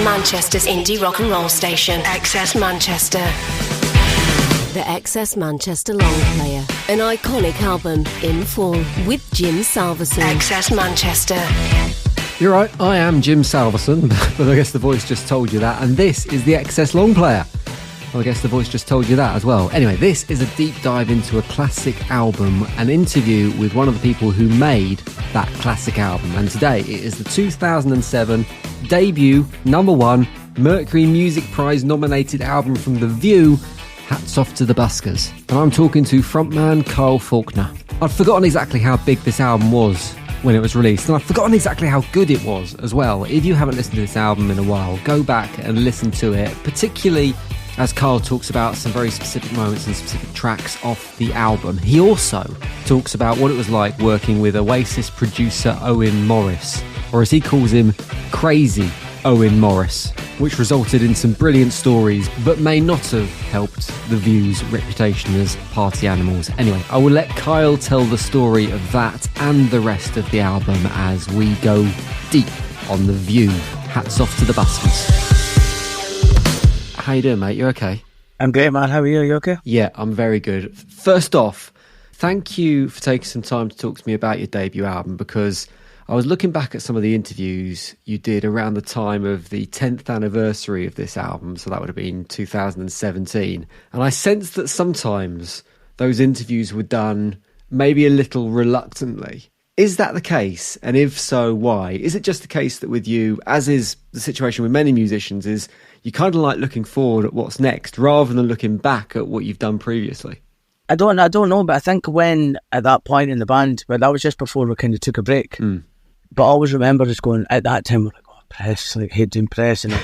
Manchester's indie rock and roll station, XS Manchester. The XS Manchester Long Player, an iconic album in full with Jim Salverson. XS Manchester. You're right, I am Jim Salverson, but I guess the voice just told you that, and this is the XS Long Player. Well, I guess the voice just told you that as well. Anyway, this is a deep dive into a classic album, an interview with one of the people who made that classic album. And today it is the 2007 debut #1 Mercury Music Prize nominated album from The View, Hats Off To The Buskers. And I'm talking to frontman Kyle Falconer. I'd forgotten exactly how big this album was when it was released, and I've forgotten exactly how good it was as well. If you haven't listened to this album in a while, go back and listen to it, particularly as Kyle talks about some very specific moments and specific tracks off the album. He also talks about what it was like working with Oasis producer Owen Morris, or as he calls him, Crazy Owen Morris, which resulted in some brilliant stories but may not have helped The View's reputation as party animals. Anyway, I will let Kyle tell the story of that and the rest of the album as we go deep on The View. Hats Off To The Buskers. How you doing, mate? You okay? I'm great, man. How are you? You okay? Yeah, I'm very good. First off, thank you for taking some time to talk to me about your debut album, because I was looking back at some of the interviews you did around the time of the 10th anniversary of this album, so that would have been 2017, and I sensed that sometimes those interviews were done maybe a little reluctantly. Is that the case? And if so, why? Is it just the case that with you, as is the situation with many musicians, is you kind of like looking forward at what's next rather than looking back at what you've done previously? I don't know, but I think when at that point in the band, but that was just before we kind of took a break. But I always remember just going at that time, we're like, oh, press, like hate doing press, and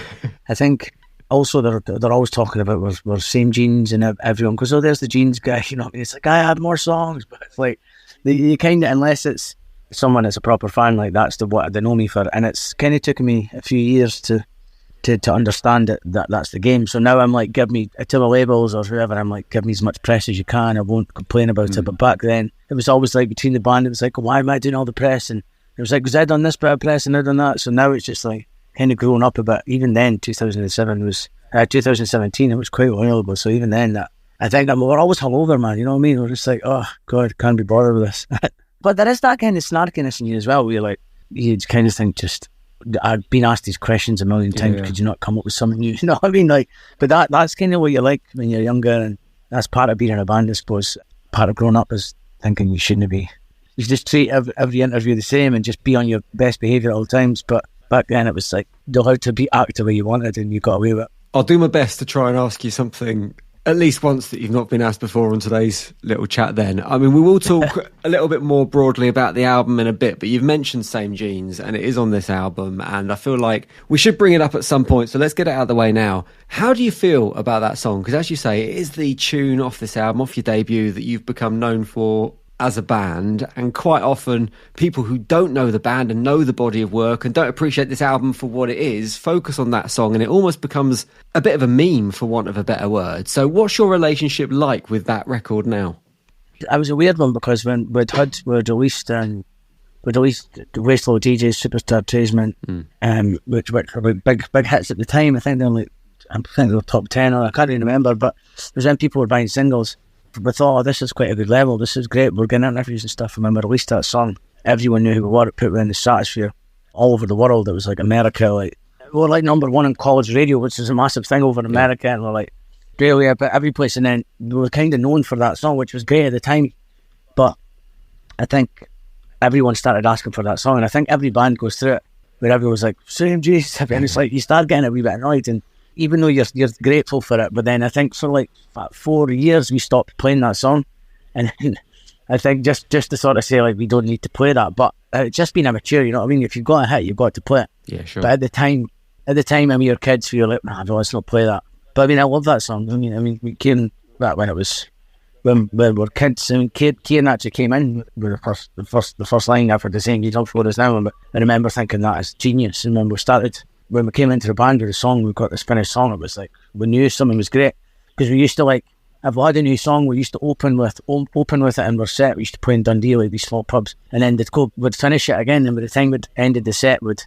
I think also they're always talking about we're same genes and everyone, because there's the genes guy, you know what I mean? It's like I had more songs, but it's like you kind of, unless it's someone that's a proper fan, like that's what they know me for, and it's kind of taken me a few years to understand that's the game. So now I'm like, give me to the labels or whoever, I'm like, give me as much press as you can, I won't complain about it. But back then it was always like between the band, it was like, why am I doing all the press? And it was like, because I done this bit of press and I done that. So now it's just like kind of growing up a bit. Even then 2017 it was quite a while ago, so even then that I think we're always hungover, man, you know what I mean? We're just like, oh god, can't be bothered with this. But there is that kind of snarkiness in you as well, where you're like, you kind of think, just I've been asked these questions a million times, could you not come up with something new? You know what I mean? Like, but that's kind of what you like when you're younger, and that's part of being in a band, I suppose. Part of growing up is thinking you shouldn't be. You should just treat every interview the same and just be on your best behaviour at all times. But back then it was like, know how to act the way you wanted, and you got away with it. I'll do my best to try and ask you something at least once that you've not been asked before on today's little chat then. I mean, we will talk a little bit more broadly about the album in a bit, but you've mentioned Same Genes, and it is on this album, and I feel like we should bring it up at some point, so let's get it out of the way now. How do you feel about that song? Because as you say, it is the tune off this album, off your debut, that you've become known for as a band, and quite often people who don't know the band and know the body of work and don't appreciate this album for what it is focus on that song, and it almost becomes a bit of a meme, for want of a better word. So what's your relationship like with that record now? I was a weird one, because when we'd released the Wastelow DJs, Superstar Tradesman, which were big hits at the time. I think they were top 10, or I can't even remember, but it was when people were buying singles. We thought, oh, this is quite a good level, this is great, we're getting interviews and stuff. And when we released that song, everyone knew who we were. It put me in the stratosphere all over the world. It was like America, like we were like #1 in college radio, which is a massive thing over in America, and we're like Australia, but every place. And then we were kind of known for that song, which was great at the time. But I think everyone started asking for that song, and I think every band goes through it, where everyone's like, same G's, and it's like you start getting a wee bit annoyed, and even though you're grateful for it, but then I think for like 4 years we stopped playing that song, and I think just to sort of say like we don't need to play that, but it's just being immature, you know what I mean? If you've got a hit, you've got to play it. Yeah, sure. But at the time when we were kids, we were like, nah, let's not play that. But I mean, I love that song. I mean, we came back when we were kids. I mean, Kieran actually came in with the first line after the same "You Love For Us Now," and I remember thinking that is genius. And when we came into the band with the song, we got this finished song, it was like, we knew something was great, because we used to, like, if we had a new song, we used to open with it in our set. We used to play in Dundee, like these small pubs, and then we'd finish it again, and by the time we'd ended the set, we'd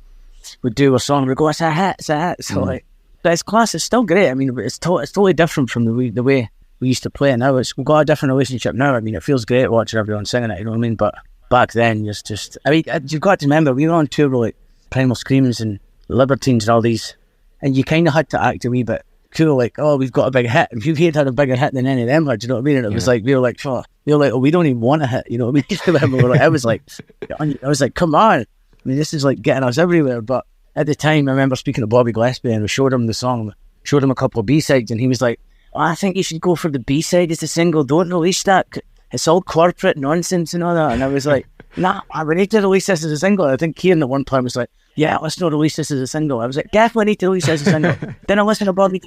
would do a song, we'd go, it's a hit. So like, but it's class, it's still great. I mean, it's totally different from the way we used to play it now. We've got a different relationship now. I mean, it feels great watching everyone singing it, you know what I mean? But back then, it's just, I mean, you've got to remember, we were on tour with like Primal Screams and Libertines and all these, and you kind of had to act a wee bit cool, like, oh, we've got a big hit. If you had a bigger hit than any of them had, you know what I mean? And it was like, we were like, oh, we don't even want a hit, you know what I mean? I was like, come on. I mean, this is like getting us everywhere. But at the time, I remember speaking to Bobby Gillespie and we showed him the song, showed him a couple of B-sides, and he was like, oh, I think you should go for the B-side as a single. Don't release that. It's all corporate nonsense and all that. And I was like, nah, we need to release this as a single. I think Kieran at one point was like, yeah, let's not release this as a single. I was like, definitely need to release this as a single. Then I listened to Bobby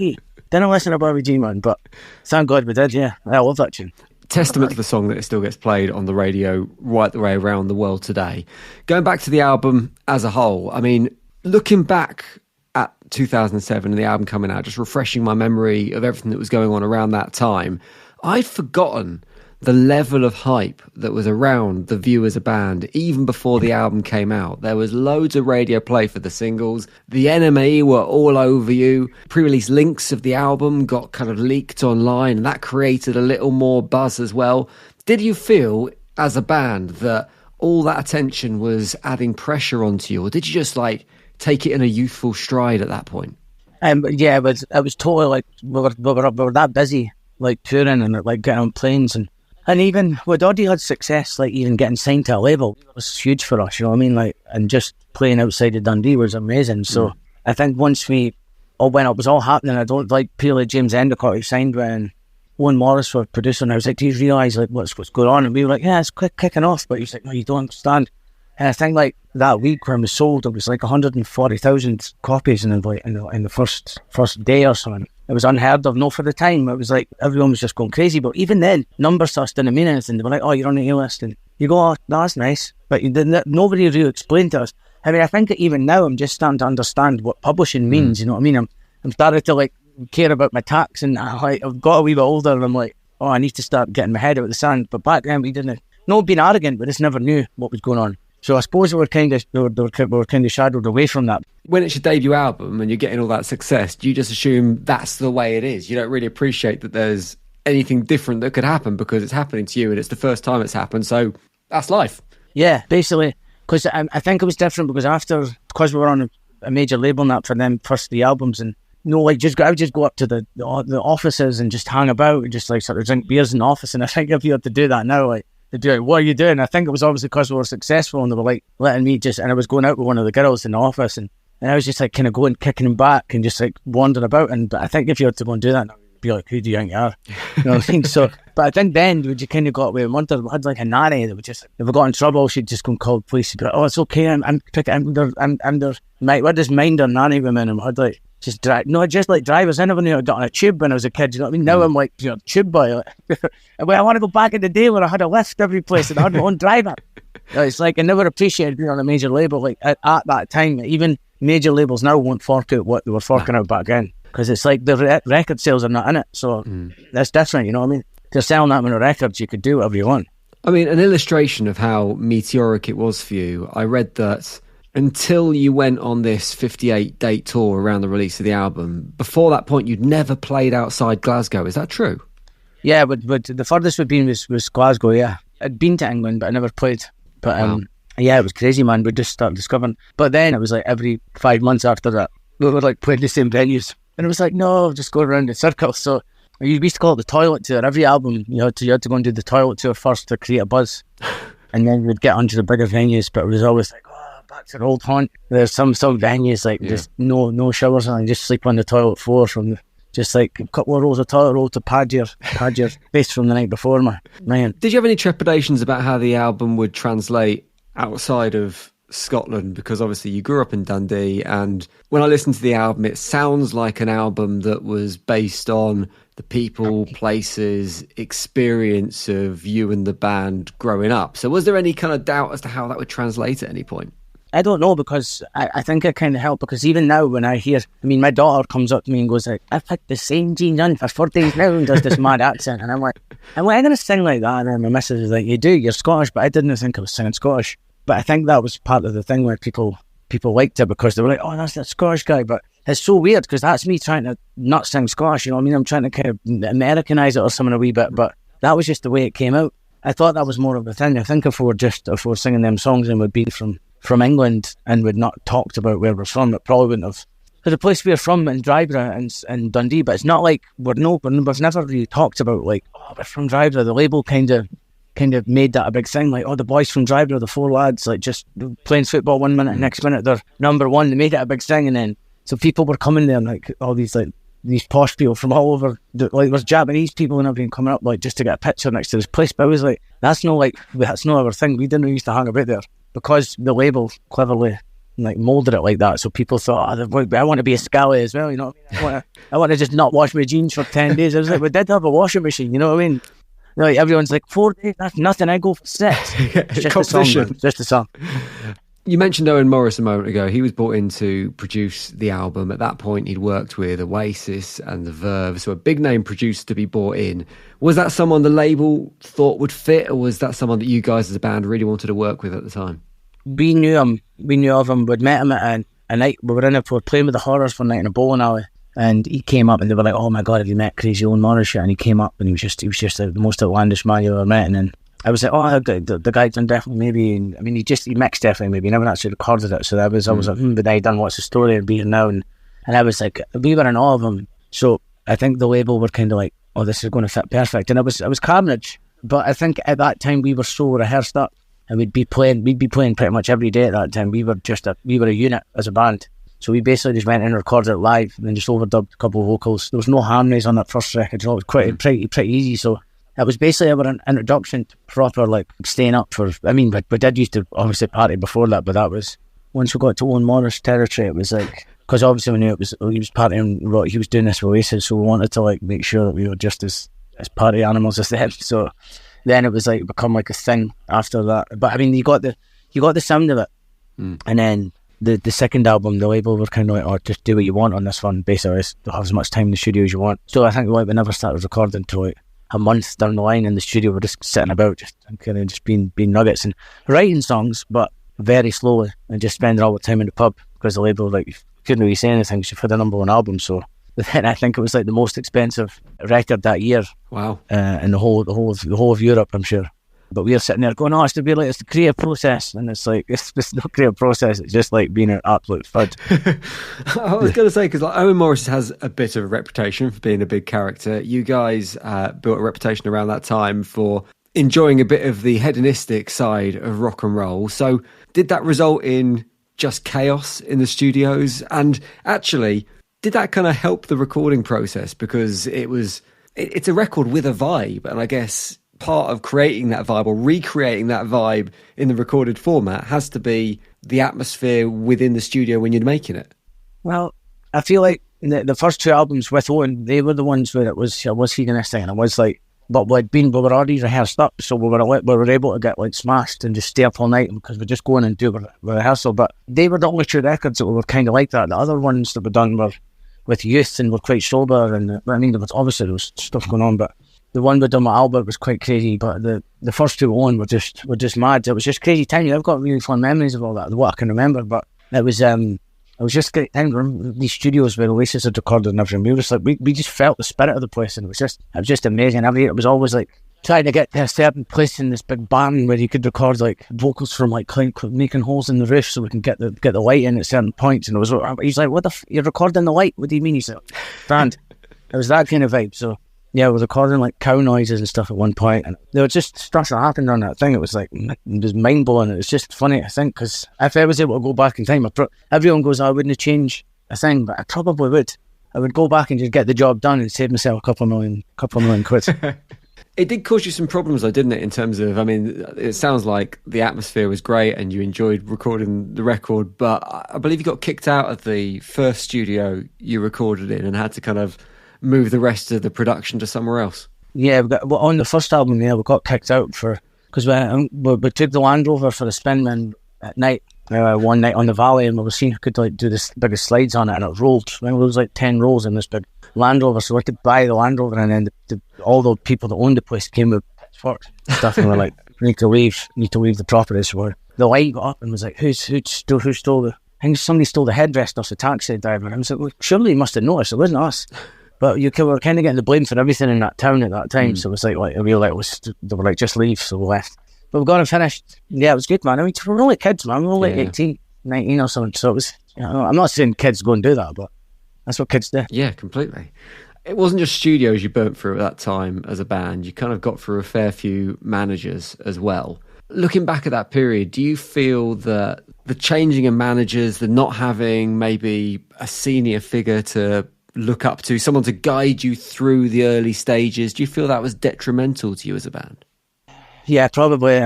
G, man. But thank God we did, yeah. I love that tune. Testament to the song that it still gets played on the radio right the way around the world today. Going back to the album as a whole, I mean, looking back at 2007 and the album coming out, just refreshing my memory of everything that was going on around that time, I'd forgotten the level of hype that was around The View as a band even before the album came out. There was loads of radio play for the singles. The NME were all over you. Pre-release links of the album got kind of leaked online, and that created a little more buzz as well. Did you feel as a band that all that attention was adding pressure onto you, or did you just like take it in a youthful stride at that point? Yeah, but I was totally like, we were that busy, like touring and like getting on planes, and even we'd already had success, like even getting signed to a label. It was huge for us, you know what I mean? Like, and just playing outside of Dundee was amazing. So I think once when it was all happening, I don't like purely James Endicott, who signed when Owen Morris was producer, and I was like, do you realise like what's going on? And we were like, yeah, it's kicking off. But he was like, no, you don't understand. And I think like that week when we sold, it was like 140,000 copies in the first day or something. It was unheard of. No, for the time, it was like everyone was just going crazy. But even then, numbers to us didn't mean anything. They were like, oh, you're on the A-list. And you go, oh, that's nice. But nobody really explained to us. I mean, I think that even now I'm just starting to understand what publishing means, you know what I mean? I'm starting to like care about my tax, and I've got a wee bit older and I'm like, oh, I need to start getting my head out of the sand. But back then we didn't, not being arrogant, but just never knew what was going on. So I suppose we were kind of shadowed away from that. When it's your debut album and you're getting all that success, do you just assume that's the way it is? You don't really appreciate that there's anything different that could happen because it's happening to you and it's the first time it's happened. So that's life. Yeah, basically. Because I think it was different because we were on a major label and that for them first the albums, and I would just go up to the offices and just hang about and just like sort of drink beers in the office. And I think if you had to do that now, like, they'd be like, what are you doing? I think it was obviously because we were successful and they were like letting me and I was going out with one of the girls in the office, and I was just like kind of going, kicking them back and just like wandering about. But I think if you had to go and do that now, you'd be like, who do you think you are? You know what I mean? So, but I think then we just kind of got away with one. We had like a nanny that would just, if we got in trouble, she'd just go and call the police. She'd be like, oh, it's okay, I'm their we'd just mind our nanny women, and we'd like just drive. No, just like drivers. I never knew I got on a tube when I was a kid. You know what I mean? Now I'm like, you know, tube boy. Like, I want to go back in the day where I had a lift every place and I had my own driver. It's like I never appreciated being on a major label. Like at that time, even major labels now won't fork out what they were forking out back then, because it's like the record sales are not in it. So that's different. You know what I mean? If you're selling that many records, you could do whatever you want. I mean, an illustration of how meteoric it was for you, I read that until you went on this 58-date tour around the release of the album, before that point, you'd never played outside Glasgow. Is that true? Yeah, but the furthest we'd been was Glasgow, yeah. I'd been to England, but I never played. But wow. Yeah, it was crazy, man. We just started discovering. But then it was like every 5 months after that, we were like playing the same venues. And it was like, no, just go around in circles. So we used to call it the toilet tour. Every album, you had to go and do the toilet tour first to create a buzz. And then we'd get onto the bigger venues, but it was always like, back to the old haunt. There's some venues like just no showers and just sleep on the toilet floor from just like a couple of rolls of toilet roll to pad your face from the night before, man. Did you have any trepidations about how the album would translate outside of Scotland? Because obviously you grew up in Dundee, and when I listened to the album, it sounds like an album that was based on the people, places, experience of you and the band growing up. So was there any kind of doubt as to how that would translate at any point? I don't know, because I think it kind of helped, because even now when I hear, I mean, my daughter comes up to me and goes like, I picked the same jeans on for 4 days now, and does this mad accent, and I'm like, I'm going to sing like that? And then my missus is like, you do, you're Scottish, but I didn't think I was singing Scottish. But I think that was part of the thing where people people liked it because they were like, oh, that's that Scottish guy. But it's so weird because that's me trying to not sing Scottish, you know what I mean? I'm trying to kind of Americanise it or something a wee bit, but that was just the way it came out. I thought that was more of a thing. I think if we were singing them songs and we'd been from England and we'd not talked about where we're from, it probably wouldn't have. Because the place we're from in Drybrough and Dundee, but it's not like we've never really talked about like, oh, we're from Drybrough. The label kind of made that a big thing, like, oh, the boys from Drybrough, the 4 lads, like just playing football 1 minute, next minute they're number 1. They made it a big thing, and then so people were coming there, like all these posh people from all over, like there's Japanese people and everything coming up, like just to get a picture next to this place. But I was like, that's not our thing. We didn't used to hang about there because the label cleverly like molded it like that. So people thought, oh, I want to be a scally as well, you know what I mean? I want to just not wash my jeans for 10 days. I was like, we did have a washing machine, you know what I mean? Like everyone's like 4 days, that's nothing. I go for 6. It's just competition. A song, just a song. You mentioned Owen Morris a moment ago. He was brought in to produce the album. At that point, he'd worked with Oasis and The Verve, so a big name producer to be brought in. Was that someone the label thought would fit, or was that someone that you guys as a band really wanted to work with at the time? We knew him. We knew of him. We'd met him at a night. We were playing with the Horrors one night in a bowling alley. And he came up and they were like, oh my God, have you met Crazy Owen Morris yet? And he came up and he was just the most outlandish man you ever met. And then I was like, oh, the guy done definitely maybe. And, I mean, he mixed definitely maybe. He never actually recorded it. So I was like, but I done what's the story of being now? And I was like, we were in awe of him. So I think the label were kind of like, oh, this is going to fit perfect. And it was carnage. But I think at that time we were so rehearsed up and we'd be playing pretty much every day at that time. We were a unit as a band. So we basically just went in and recorded it live and then just overdubbed a couple of vocals. There was no harmonies on that first record, so it was pretty easy. So it was basically our introduction to proper like staying up for. I mean, we did used to obviously party before that, but that was once we got to Owen Morris territory. It was like, because obviously we knew he was partying, he was doing this with Oasis, so we wanted to like make sure that we were just as party animals as them. So then it was like become like a thing after that. But I mean, you got the sound of it, and then. The second album, the label were kind of like, oh, just do what you want on this one, basically. Have as much time in the studio as you want. So I think we never started recording until like a month down the line in the studio. We're just sitting about, just being nuggets and writing songs, but very slowly, and just spending all the time in the pub because the label like couldn't really say anything because you've had a number 1 album. So then I think it was like the most expensive record that year. Wow! In the whole of Europe, I'm sure. But we were sitting there going, oh, it's the creative process. And it's like, it's no creative process. It's just like being an absolute fud. I was going to say, because like Owen Morris has a bit of a reputation for being a big character. You guys built a reputation around that time for enjoying a bit of the hedonistic side of rock and roll. So did that result in just chaos in the studios? And actually, did that kind of help the recording process? Because it's a record with a vibe. And I guess part of creating that vibe or recreating that vibe in the recorded format has to be the atmosphere within the studio when you're making it. Well, I feel like the first 2 albums with Owen, they were the ones where I was feeling this thing, and I was like, but we were already rehearsed up, so we were able to get like smashed and just stay up all night because we're just going and do a rehearsal. But they were the only 2 records that were kind of like that. The other ones that were done were with youth and were quite sober, and I mean, there was stuff going on, but the one we done with Albert was quite crazy, but the first 2 on were just mad. It was just crazy time. I've got really fun memories of all that, what I can remember. But it was just great time. These studios where Oasis had recorded and everything. We were just like we just felt the spirit of the place, and it was just amazing. Every year it was always like trying to get to a certain place in this big barn where you could record like vocals from like making holes in the roof so we can get the light in at certain points. And he's like, "What you're recording the light? What do you mean?" He's like, "Grand." It was that kind of vibe. So. Yeah, we were recording like cow noises and stuff at one point, and there was just stuff that happened on that thing. It was like, it was mind blowing. It was just funny, I think, because if I was able to go back in time, everyone goes, I wouldn't change a thing, but I probably would. I would go back and just get the job done and save myself a couple million quid. It did cause you some problems though, didn't it, in terms of, I mean, it sounds like the atmosphere was great and you enjoyed recording the record, but I believe you got kicked out of the first studio you recorded in and had to kind of move the rest of the production to somewhere else. Yeah, on the first album, we got kicked out because we took the Land Rover for a spin at night, one night on the valley, and we were seeing who could like do this biggest slides on it, and it rolled. I mean, there was like 10 rolls in this big Land Rover, so we had to buy the Land Rover, and then all the people that owned the place came with pitchforks and stuff, and we're like, we need to leave the property. So the light got up and was like, who stole think somebody stole the headrest off the taxi driver. I was like, well, surely he must have noticed, it wasn't us. But we were kind of getting the blame for everything in that town at that time. So it was like we were like, they were like, just leave, so we left. But we got it finished. Yeah, it was good, man. I mean, we were only kids, man. We were only 18, 19 or something. So it was, I'm not saying kids go and do that, but that's what kids do. Yeah, completely. It wasn't just studios you burnt through at that time as a band. You kind of got through a fair few managers as well. Looking back at that period, do you feel that the changing of managers, the not having maybe a senior figure to look up to, someone to guide you through the early stages, do you feel that was detrimental to you as a band? Yeah, probably.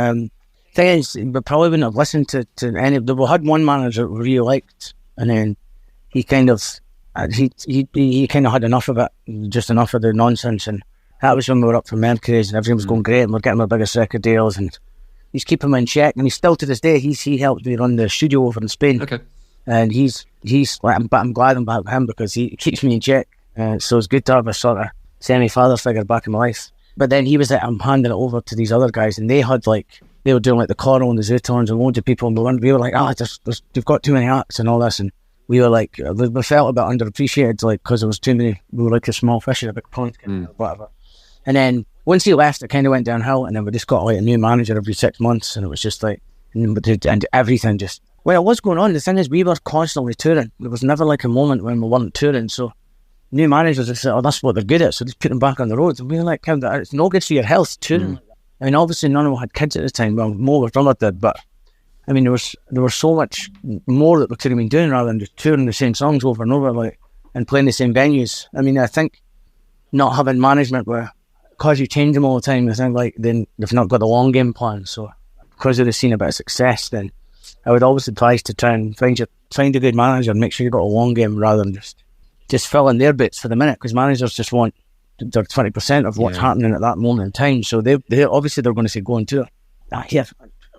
Thing is, we probably wouldn't have listened to any. We had one manager we really liked, and then he kind of he kind of had enough of it, just enough of the nonsense. And that was when we were up for Mercury's, and everything was going great, and we're getting our biggest record deals, and he's keeping him in check. And he's still to this day. He helped me run the studio over in Spain. Okay. And he's I'm glad about him because he keeps me in check. So it's good to have a sort of semi-father figure back in my life. But then he was like, I'm handing it over to these other guys, and they were doing like the Coral and the Zootons and loads of people, and we were like, they've got too many acts and all this, and we were like, we felt a bit underappreciated, like, because there was too many. We were like a small fish in a big pond, whatever. And then once he left, it kind of went downhill, and then we just got like a new manager every 6 months, and it was just like, and everything just. Well, it was going on. The thing is, we were constantly touring. There was never like a moment when we weren't touring. So new managers just said, oh, that's what they're good at, so just put them back on the road. And we were like, it's no good for your health, touring. I mean, obviously none of us had kids at the time. Well, Mo, our drummer, did, but I mean, there was so much more that we could have been doing rather than just touring the same songs over and over, like, and playing the same venues. I mean, I think not having management where, because you change them all the time, I think like then they've not got the long game plan. So because they've seen a bit of success, then I would always advise to try and find a good manager and make sure you've got a long game rather than just fill in their bits for the minute, because managers just want their 20% of what's happening at that moment in time. So they obviously they're going to say go and tour.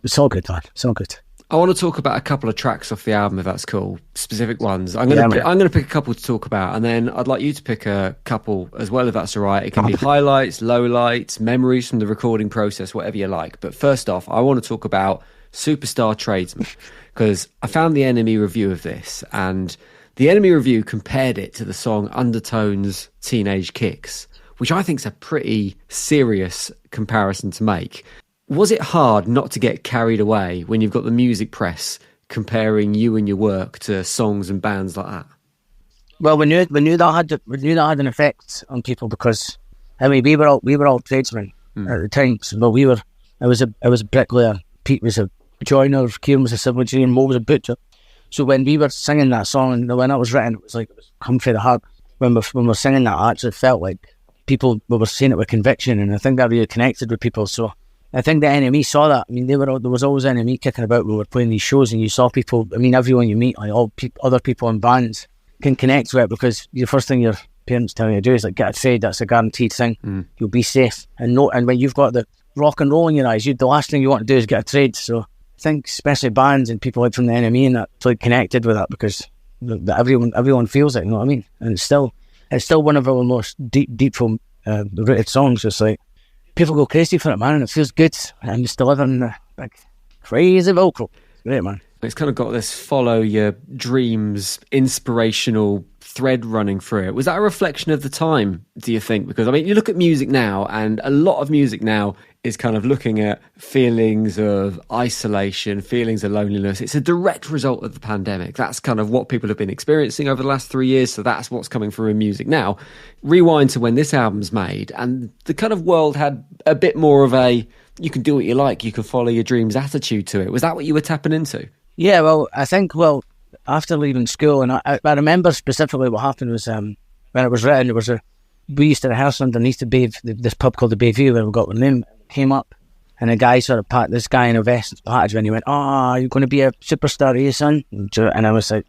It's all good, man. It's all good. I want to talk about a couple of tracks off the album, if that's cool. Specific ones. I'm going to pick a couple to talk about, and then I'd like you to pick a couple as well, if that's all right. It can be highlights, lowlights, memories from the recording process, whatever you like. But first off, I want to talk about Superstar Tradesman, because I found the Enemy review of this, and the Enemy review compared it to the song Undertone's Teenage Kicks, which I think is a pretty serious comparison to make. Was it hard not to get carried away when you've got the music press comparing you and your work to songs and bands like that? Well, we knew that had an effect on people, because I mean we were all tradesmen at the time. So, well, I was a bricklayer, Pete was a joiner, Kieran was a civil engineer, Mo was a butcher. So when we were singing that song, and when it was written, it was like it was come from the heart. When we were singing that, I actually felt like we were saying it with conviction, and I think that really connected with people. So I think the Enemy saw that. I mean, there was always Enemy kicking about when we were playing these shows, and you saw people. I mean, everyone you meet, like other people in bands, can connect with it, because the first thing your parents tell you to do is like get a trade. That's a guaranteed thing. You'll be safe, and when you've got the rock and roll in your eyes, the last thing you want to do is get a trade. So I think especially bands and people like from the Enemy and that like connected with that, because everyone feels it. You know what I mean? And it's still one of our most deep rooted songs. It's like people go crazy for it, man, and it feels good. I'm just delivering the big crazy vocal. It's great, man. It's kind of got this follow your dreams, inspirational thread running through it. Was that a reflection of the time, do you think? Because I mean, you look at music now, and a lot of music now is kind of looking at feelings of isolation, feelings of loneliness. It's a direct result of the pandemic. That's kind of what people have been experiencing over the last 3 years. So that's what's coming through in music now. Rewind to when this album's made, and the kind of world had a bit more of a, you can do what you like, you can follow your dreams attitude to it. Was that what you were tapping into? Yeah, well, I think, after leaving school, and I remember specifically what happened was when it was written, we used to rehearse underneath this pub called the Bayview, where we got the name. Came up, and a guy sort of patted this guy in a vest, patted you, and he went, you're going to be a superstar, are you, son? And I was like,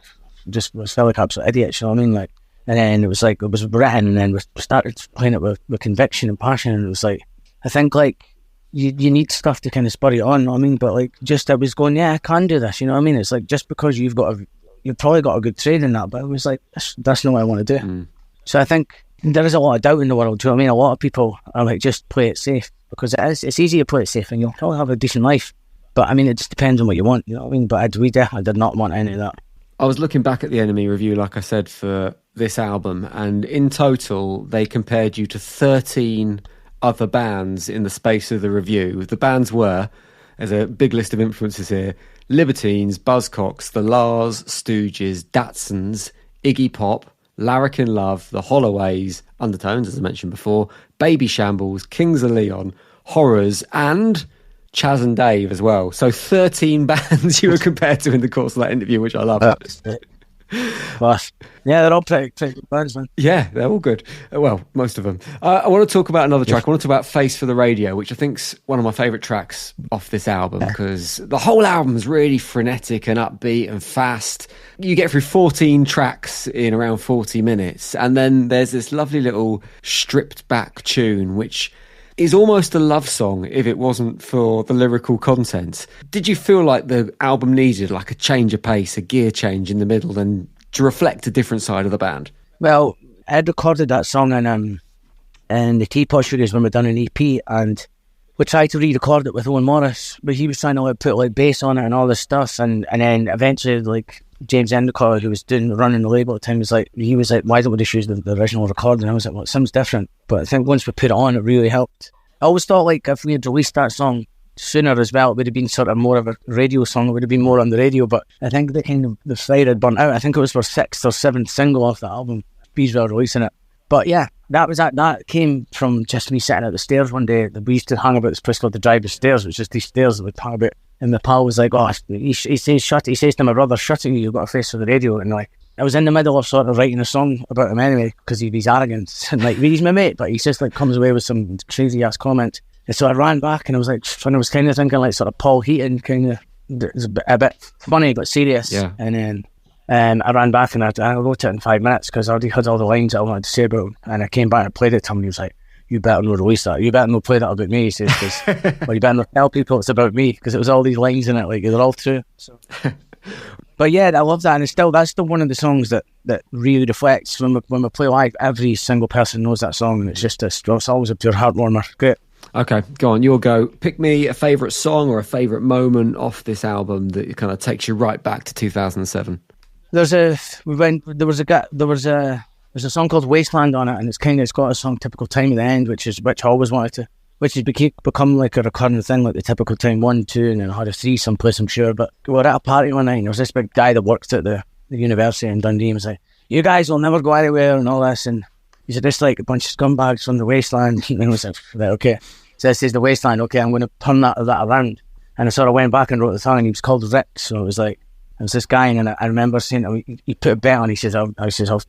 was felt like absolute idiot, you know what I mean? Like, and then it was written, and then we started playing it with conviction and passion, and it was like, I think like you need stuff to kind of spur you on, you know what I mean? But like, just I was going, yeah, I can do this, you know what I mean? It's like, just because you've probably got a good trade in that, but it was like, that's not what I want to do. So I think there is a lot of doubt in the world, do you know what I mean? A lot of people are like, just play it safe, because it's easy to play it safe and you'll probably have a decent life. But I mean, it just depends on what you want, you know what I mean? But I did not want any of that. I was looking back at the Enemy review, like I said, for this album, and in total, they compared you to 13 other bands in the space of the review. The bands were, there's a big list of influences here, Libertines, Buzzcocks, The Lars, Stooges, Datsuns, Iggy Pop, Larrikin Love, The Holloways, Undertones, as I mentioned before, Baby Shambles, Kings of Leon, Horrors, and Chaz and Dave as well. So 13 bands you were compared to in the course of that interview, which I love. Gosh. Yeah, they're all pretty good bands, man. Yeah, they're all good. Well, most of them. I want to talk about another track. I want to talk about Face for the Radio, which I think's one of my favourite tracks off this album, because the whole album's really frenetic and upbeat and fast. You get through 14 tracks in around 40 minutes, and then there's this lovely little stripped back tune, which is almost a love song if it wasn't for the lyrical content. Did you feel like the album needed like a change of pace, a gear change in the middle, and to reflect a different side of the band? Well, I'd recorded that song in the Teapot Studios when we'd done an EP, and we tried to re-record it with Owen Morris, but he was trying to like put like bass on it and all this stuff, and then eventually like James Endicott, who was running the label at the time, he was like, why don't we just use the original recording? I was like, well, it sounds different. But I think once we put it on, it really helped. I always thought like if we had released that song sooner as well, it would have been sort of more of a radio song. It would have been more on the radio, but I think the fire had burnt out. I think it was our 6th or 7th single off that album, Beesville releasing it. But yeah, that came from just me sitting at the stairs one day. We used to hang about this place called the Driver's Stairs. It was just these stairs that we'd hang about. And my pal was like, oh, he says to my brother, shut it, you've got a face for the radio. And like, I was in the middle of sort of writing a song about him anyway, because of his arrogance. And like, he's my mate, but he just like comes away with some crazy ass comment. And so I ran back and I was like, and I was kind of thinking like sort of Paul Heaton, kind of, it's a bit funny but serious. Yeah. And then I ran back and I wrote it in 5 minutes because I already had all the lines I wanted to say about him. And I came back and played it to him and he was like, you better not release that. You better not play that about me, he says. Well, you better not tell people it's about me, because it was all these lines in it, like they're all true. So. But yeah, I love that, and that's still one of the songs that really reflects when we play live. Every single person knows that song, and it's always a pure heart warmer. Great. Okay, go on, you'll go. Pick me a favourite song or a favourite moment off this album that kind of takes you right back to 2007. There's a song called Wasteland on it, and it's got a song Typical Time at the end, which I always wanted to, which has become like a recurring thing, like the Typical Time 1, 2, and then I had a 3 someplace, I'm sure. But we were at a party one night, and there was this big guy that worked at the university in Dundee, and was like, you guys will never go anywhere and all this, and he said, this like a bunch of scumbags from the Wasteland. And I was like, right, okay. So this is the Wasteland, okay, I'm going to turn that around. And I sort of went back and wrote the song, and he was called Rick, so it was like, it was this guy, and I remember saying to him, he put a bet on. He says, I'll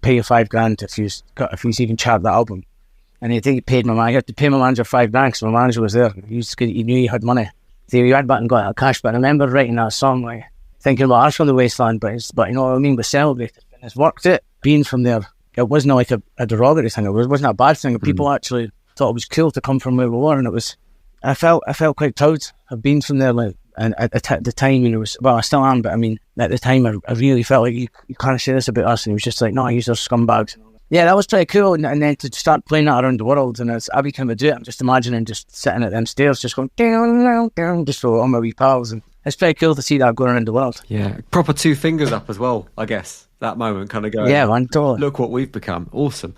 pay you $5,000 if you even chart the album. And I think he paid my man. He had to pay my manager $5,000 because my manager was there. He knew he had money. So he went back and got that cash. But I remember writing that song, like thinking, well, I'm from the Wasteland, but you know what I mean? We celebrated, and it's worked it. Being from there, it wasn't like a derogatory thing. It wasn't a bad thing. People actually thought it was cool to come from where we were, and it was. I felt quite proud of being from there, like. And at the time, you know, I still am, but I mean, at the time, I really felt like you can't say this about us. And he was just like, no, he's those scumbags. Yeah, that was pretty cool. And then to start playing that around the world, and as every time I do it, I'm just imagining just sitting at them stairs, just going, down, down, down, just for all my wee pals. And it's pretty cool to see that going around the world. Yeah, proper 2 fingers up as well, I guess. That moment kind of going, yeah, man, totally. Look what we've become. Awesome.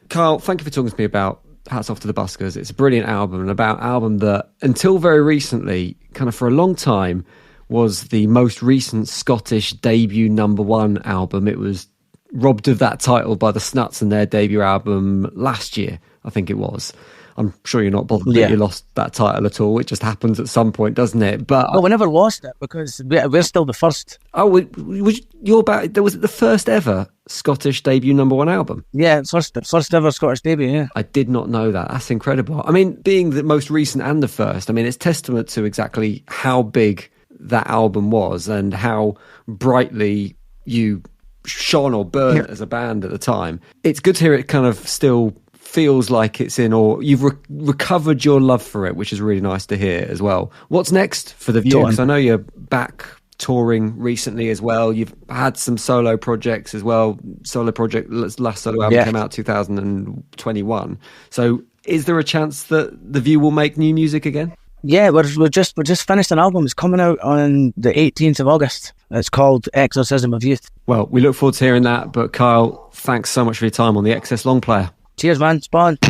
Kyle, thank you for talking to me about Hats Off to the Buskers. It's a brilliant album, and about album that until very recently, kind of for a long time, was the most recent Scottish debut #1 album. It was robbed of that title by the Snuts and their debut album last year, I think it was. I'm sure you're not bothered that you lost that title at all. It just happens at some point, doesn't it? But well, we never lost it because we're still the first. Oh, was it the first ever Scottish debut #1 album? Yeah, first ever Scottish debut, yeah. I did not know that. That's incredible. I mean, being the most recent and the first, I mean, it's testament to exactly how big that album was and how brightly you shone or burned as a band at the time. It's good to hear it kind of still feels like it's in, or you've recovered your love for it, which is really nice to hear as well. What's next for the View? Because I know you're back touring recently as well. You've had some solo projects as well. Last solo album came out 2021. So is there a chance that the View will make new music again? Yeah, we just finished an album. It's coming out on the 18th of August. It's called Exorcism of Youth. Well, we look forward to hearing that. But Kyle, thanks so much for your time on the XS Long Player. Cheers, man. Spawn. The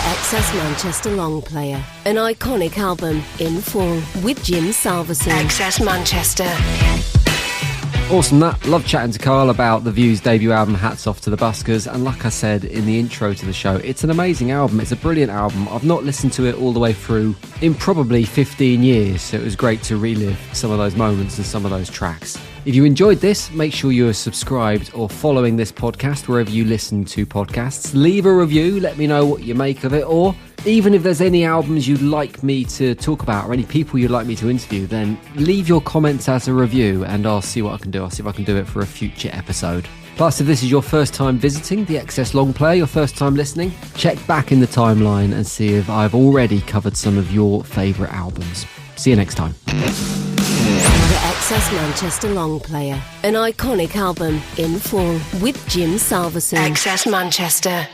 XS Manchester Long Player, an iconic album in full with Jim Salverson. XS Manchester. Awesome that. Love chatting to Kyle about the View's debut album, Hats Off to the Buskers. And like I said in the intro to the show, it's an amazing album. It's a brilliant album. I've not listened to it all the way through in probably 15 years, so it was great to relive some of those moments and some of those tracks. If you enjoyed this, make sure you're subscribed or following this podcast wherever you listen to podcasts. Leave a review, let me know what you make of it, or even if there's any albums you'd like me to talk about or any people you'd like me to interview, then leave your comments as a review and I'll see what I can do. I'll see if I can do it for a future episode. Plus, if this is your first time visiting the XS Long Player, your first time listening, check back in the timeline and see if I've already covered some of your favourite albums. See you next time. The XS Manchester Long Player, an iconic album in full with Jim Salverson. XS Manchester.